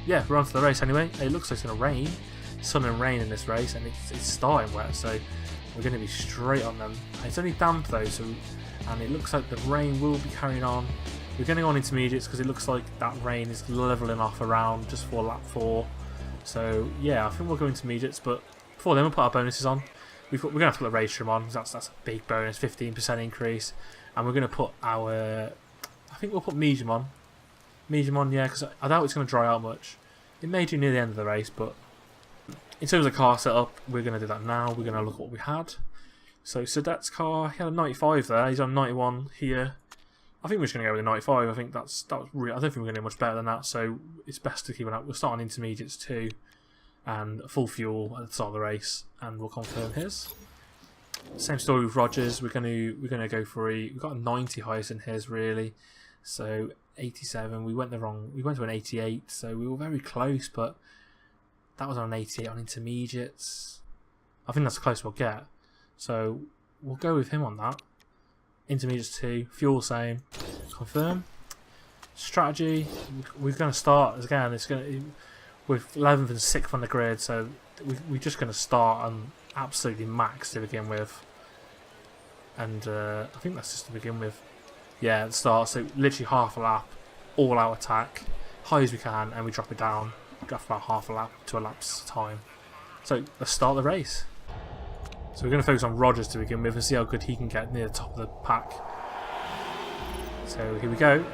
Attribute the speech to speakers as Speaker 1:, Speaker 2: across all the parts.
Speaker 1: yeah, we're on to the race anyway. It looks like it's going to rain. Sun and rain in this race, and it's starting wet, so we're going to be straight on them. It's only damp though, and it looks like the rain will be carrying on. We're going to go on intermediates because it looks like that rain is levelling off around just for lap 4. So yeah, I think we'll go intermediates, but before then we'll put our bonuses on. We're going to have to put the race trim on, because that's a big bonus, 15% increase. And we're going to put our, I think we'll put medium on. Medium on, yeah, because I doubt it's going to dry out much. It may do near the end of the race, but in terms of car setup, we're going to do that now. We're going to look at what we had. So Sadet's car, he had a 95 there. He's on 91 here. I think we're just going to go with a 95. I think that was real. I don't think we're going to do much better than that. So it's best to keep it up. We'll start on intermediates too, and full fuel at the start of the race, and we'll confirm his. Same story with Rogers. We're going to go for we've got a 90 highest in his really. So 87. We went to an 88. So we were very close, but that was on an 88 on intermediates. I think that's the closest we'll get. So we'll go with him on that. Intermediates 2, fuel same, confirm. Strategy, we're going to start again. It's going to with 11th and 6th on the grid, so we're just going to start on absolutely max to begin with. And I think that's just to begin with. Yeah, at the start. So literally half a lap, all out attack, high as we can, and we drop it down after about half a lap to a lap's time. So let's start the race. So we're going to focus on Rogers to begin with and see how good he can get near the top of the pack. So here we go.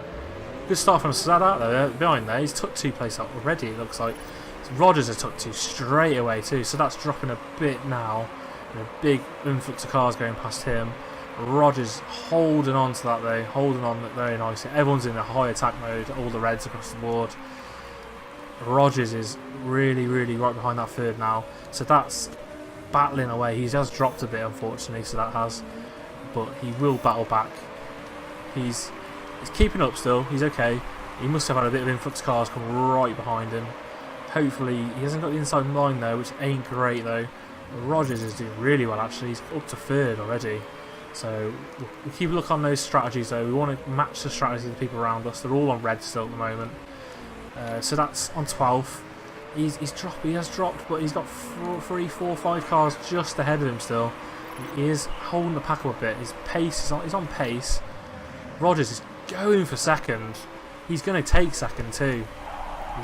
Speaker 1: Good start from Sada though, behind there. He's took 2 places up already, it looks like. So Rogers has took 2 straight away too, so that's dropping a bit now. And a big influx of cars going past him. Rogers holding on to that though, holding on very nicely. Everyone's in a high attack mode, all the reds across the board. Rogers is really, really right behind that third now. So that's battling away. He has dropped a bit unfortunately, so that has, but he will battle back. He's keeping up still. He's okay. He must have had a bit of influx cars come right behind him. Hopefully he hasn't got the inside line though, which ain't great though. Rogers is doing really well actually. He's up to 3rd already. So we'll keep a look on those strategies though. We want to match the strategy of the people around us. They're all on red still at the moment. So that's on 12th. He has dropped, but he's got 3, 4, 5 cars just ahead of him still. He is holding the pack up a bit. His pace he's on pace. Rogers is going for 2nd. He's going to take 2nd too.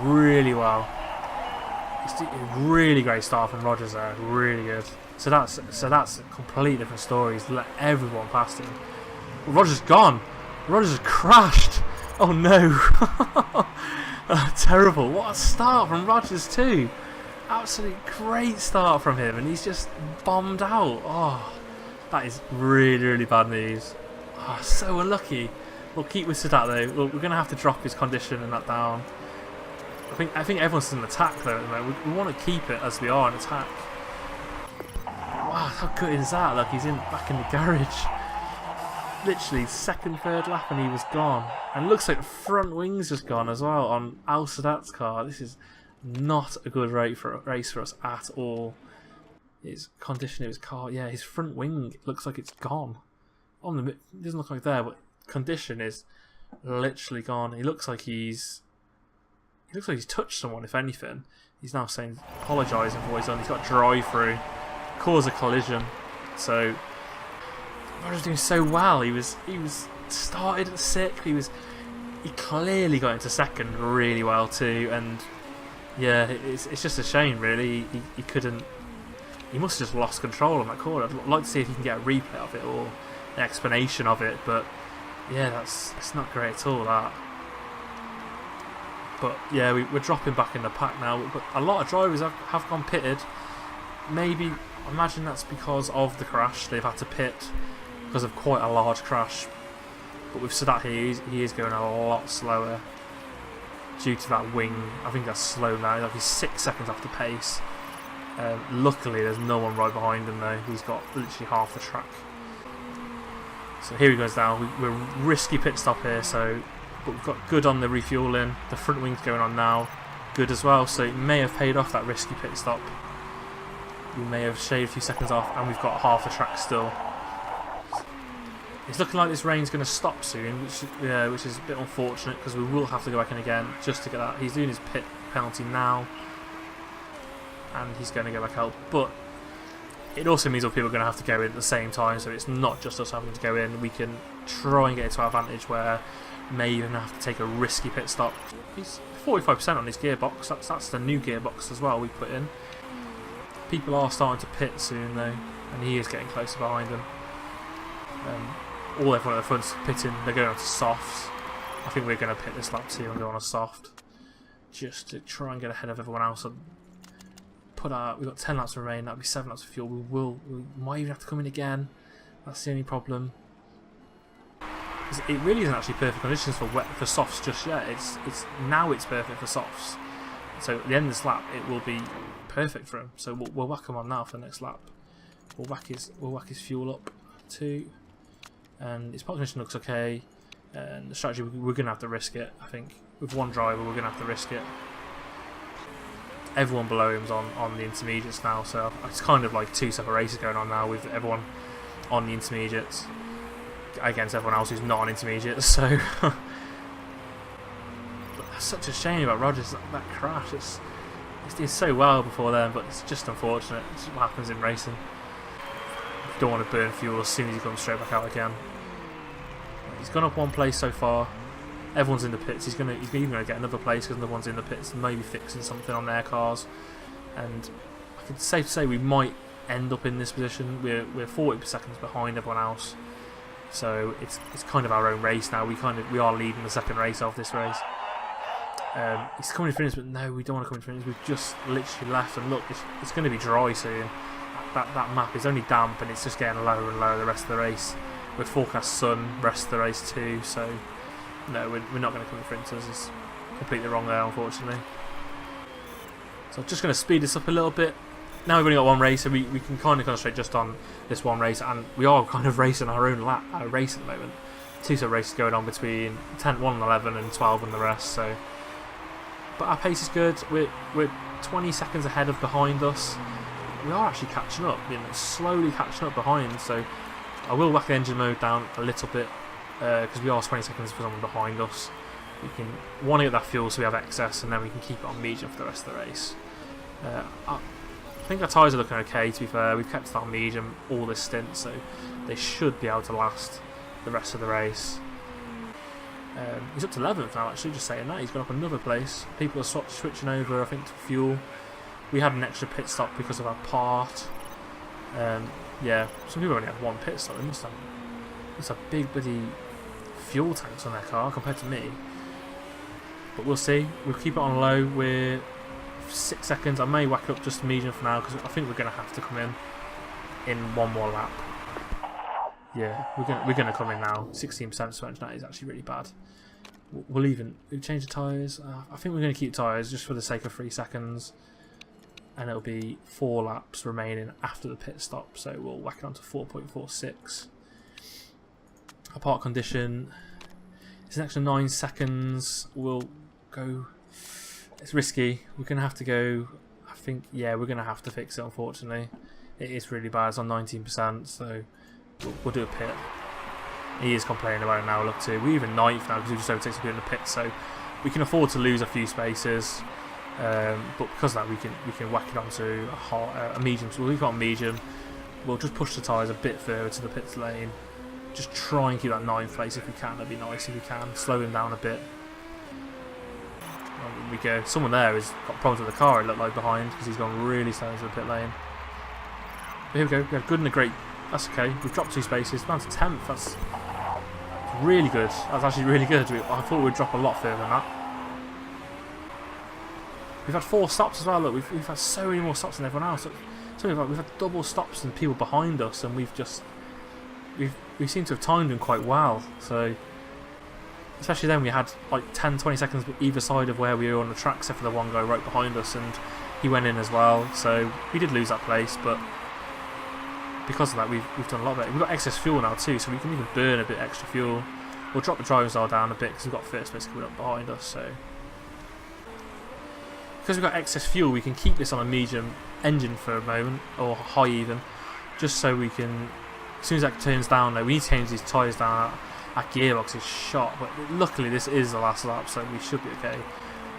Speaker 1: Really well. It's a really great start from Rogers there. Really good. So that's a completely different story. He's let everyone past him. Rogers gone. Rogers has crashed. Oh no. Terrible. What a start from Rogers too. Absolutely great start from him, and he's just bombed out. Oh, that is really, really bad news. Oh, so unlucky. We'll keep with Sadat though. We're going to have to drop his condition and that down. I think everyone's in attack though at the moment. We want to keep it as we are in attack. Wow, how good is that? Look, he's back in the garage. Literally 2nd, 3rd lap and he was gone. And it looks like the front wing's just gone as well on Al Sadat's car. This is not a good race for us at all. His condition of his car, yeah, his front wing looks like it's gone. It doesn't look like there, but condition is literally gone. He looks like he's touched someone, if anything. He's now apologising for what he's done. He's got drive through, cause a collision. So Rogers doing so well. He was started at 6th. He clearly got into 2nd really well too. And yeah, it's just a shame really. He couldn't. He must have just lost control on that corner. I'd like to see if he can get a replay of it or an explanation of it. But yeah, it's not great at all that. But yeah, we're dropping back in the pack now. But a lot of drivers have gone pitted. Maybe, I imagine that's because of the crash. They've had to pit because of quite a large crash. But with Sadat here, he is going a lot slower due to that wing. I think that's slow now. Like he's 6 seconds off the pace. Luckily, there's no one right behind him though. He's got literally half the track. So here he goes down. We're risky pit stop here. But we've got good on the refueling. The front wing's going on now. Good as well. So it may have paid off that risky pit stop. We may have shaved a few seconds off, and we've got half the track still. It's looking like this rain's going to stop soon, which is a bit unfortunate because we will have to go back in again just to get that. He's doing his pit penalty now, and he's going to go back out. But it also means other people are going to have to go in at the same time, so it's not just us having to go in. We can try and get it to our advantage where we may even have to take a risky pit stop. He's 45% on his gearbox. That's the new gearbox as well we put in. People are starting to pit soon though, and he is getting closer behind them. Everyone at the front's pitting. They're going on to softs. I think we're going to pit this lap too and go on a soft, just to try and get ahead of everyone else. And we've got 10 laps remaining. That'll be 7 laps of fuel. We might even have to come in again. That's the only problem. It really isn't actually perfect conditions for softs just yet. It's perfect for softs. So at the end of this lap, it will be perfect for him. So we'll whack him on now for the next lap. We'll whack his fuel up too, and his park condition looks okay. And the strategy, we're going to have to risk it. I think with one driver, we're going to have to risk it. Everyone below him's on the intermediates now, so it's kind of like 2 separate races going on now with everyone on the intermediates against everyone else who's not on intermediates. So that's such a shame about ROGERS, that crash. It's did so well before then, but it's just unfortunate. It's what happens in racing. You don't want to burn fuel as soon as you come straight back out again. He's gone up 1 place so far. Everyone's in the pits. He's even going to get another place because another one's in the pits, maybe fixing something on their cars. And I can safe to say we might end up in this position. We're 40 seconds behind everyone else, so it's kind of our own race now. We are leading the second race of this race. He's coming to finish, but no, we don't want to come to finish. We've just literally left, and look, it's going to be dry soon. That map is only damp, and it's just getting lower and lower the rest of the race. With forecast sun rest of the race too, so no, we're not going to come to sprinters. It's completely wrong there, unfortunately. So I'm just going to speed this up a little bit. Now we've only got 1 race, so we can kind of concentrate just on this 1 race, and we are kind of racing our own race at the moment. 2 sub races going on between 1 and 11 and 12 and the rest. So, but our pace is good. We're 20 seconds ahead of behind us. We are actually catching up, slowly catching up behind. So I will whack the engine mode down a little bit because we are 20 seconds for someone behind us. We want to get that fuel so we have excess, and then we can keep it on medium for the rest of the race. I think our tyres are looking okay, to be fair. We've kept it on medium all this stint, so they should be able to last the rest of the race. He's up to 11th now, actually, just saying that. He's gone up another place. People are switching over, I think, to fuel. We had an extra pit stop because of our part. Yeah, some people only have 1 pit stop. They must have big bloody fuel tanks on their car compared to me. But we'll see. We'll keep it on low. We're 6 seconds. I may whack it up just medium for now because I think we're going to have to come in 1 more lap. Yeah, we're going to come in now. 16% suspension, that is actually really bad. We'll change the tyres. I think we're going to keep tyres just for the sake of 3 seconds. And it'll be 4 laps remaining after the pit stop, so we'll whack it on to 4.46. Our park condition is an extra 9 seconds. We'll go. It's risky. We're going to have to go. I think, yeah, we're going to have to fix it, unfortunately. It is really bad. It's on 19%, so we'll do a pit. He is complaining about it now, look too. We're even 9th now because we just overtake some people in the pit, so we can afford to lose a few spaces. But because of that, we can whack it onto a medium. So we'll leave it on medium. We'll just push the tyres a bit further to the pit lane. Just try and keep that 9th place if we can. That'd be nice if we can. Slow him down a bit. There we go. Someone there has got problems with the car, it looked like, behind, because he's gone really slow into the pit lane. But here we go. We had good and a great. That's okay. We've dropped 2 spaces. Down to 10th. That's really good. That's actually really good. I thought we'd drop a lot further than that. We've had 4 stops as well. Look, we've had so many more stops than everyone else. We've had double stops than people behind us, and we seem to have timed them quite well. So, especially then, we had like 10-20 seconds either side of where we were on the track, except for the one guy right behind us, and he went in as well. So we did lose that place, but because of that, we've done a lot better. We've got excess fuel now too, so we can even burn a bit extra fuel. We'll drop the driving style down a bit because we've got first place coming up behind us. So, because we've got excess fuel, we can keep this on a medium engine for a moment, or high even, just so we can, as soon as that turns down though, we need to change these tyres down. Our gearbox is shot, but luckily this is the last lap, so we should be okay.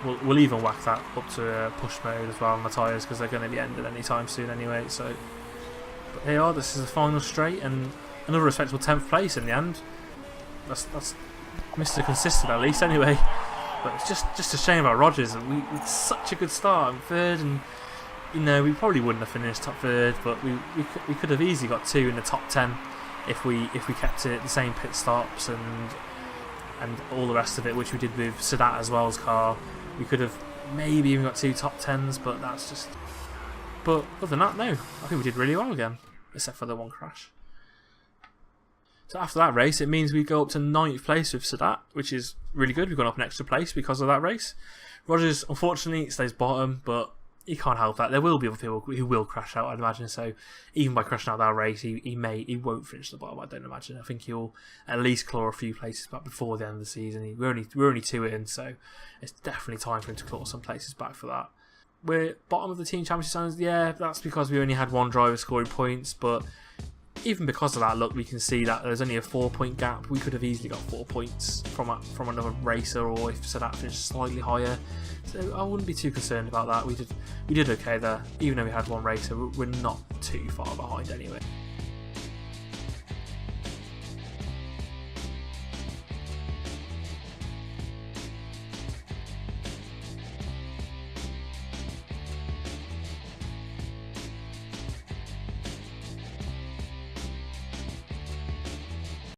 Speaker 1: we'll even whack that up to push mode as well on the tyres, because they're going to be ended anytime soon anyway. So, but here are. This is the final straight, and another respectable 10th place in the end. That's Mr. Consistent at least anyway. But it's just a shame about Rogers. We had such a good start in third, and we probably wouldn't have finished top third, but we could have easily got 2 in the top 10 if we kept it the same pit stops and all the rest of it, which we did with Sadat as well as car. We could have maybe even got 2 top 10s, but that's just. But other than that, no, I think we did really well again, except for the one crash. So after that race, it means we go up to 9th place with Sadat, which is really good. We've gone up an extra place because of that race. Rogers, unfortunately, stays bottom, but he can't help that. There will be other people who will crash out, I'd imagine. So even by crashing out that race, he won't finish the bottom, I don't imagine. I think he'll at least claw a few places back before the end of the season. We're only 2 in, so it's definitely time for him to claw some places back for that. We're bottom of the team championship standings. Yeah, that's because we only had one driver scoring points, but even because of that, look, we can see that there's only a 4-point gap. We could have easily got 4 points from another racer, or if Sadat finished slightly higher. So I wouldn't be too concerned about that. We did okay there, even though we had one racer. We're not too far behind anyway.